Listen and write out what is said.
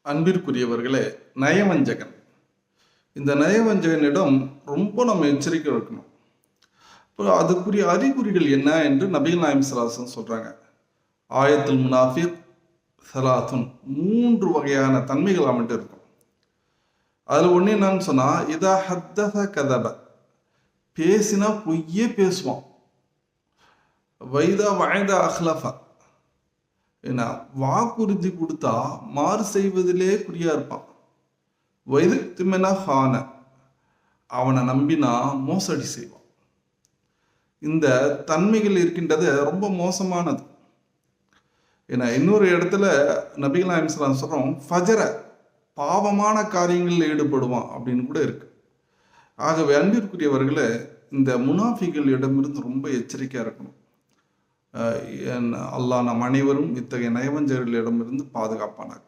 அன்பிற்குரியவர்களே, நயவஞ்சகன். இந்த நயவஞ்சகனிடம் ரொம்ப நம்ம எச்சரிக்கை இருக்கணும். இப்போ அதுக்குரிய அறிகுறிகள் என்ன என்று நபிகள் நாயகம் ஸல்லல்லாஹு அலைஹி வஸல்லம் சொல்றாங்க. ஆயத்துல் முனாஃபிக் ஸலாத்துன், 3 வகையான தன்மைகள் அவன்கிட்ட இருக்கும். அதில் ஒன்று என்னன்னு சொன்னா, இதா ஹத்தஸ கதப, பேசினா பொய்யே பேசுவான். வைதா வயத அஹ்லஃப, ஏன்னா வாக்குறுதி கொடுத்தா மாறு செய்வதிலே குறியா இருப்பான். வயது திமெனா ஹான, அவனை நம்பினா மோசடி செய்வான். இந்த தன்மைகள் இருக்கின்றது ரொம்ப மோசமானது. ஏன்னா இன்னொரு இடத்துல நபிகள் நாயகம் ஸல்லல்லாஹு அலைஹி வஸல்லம் சொல்றோம், ஃபஜர, பாவமான காரியங்களில் ஈடுபடுவான் அப்படின்னு கூட இருக்கு. ஆகவே அன்பிற்குரியவர்களே, இந்த முனாஃபிகளிடமிருந்து ரொம்ப எச்சரிக்கையா இருக்கணும். அல்லாஹ் நம் அனைவரும் இத்தகைய நயவஞ்சகர்களிடமிருந்து பாதுகாப்பானார்.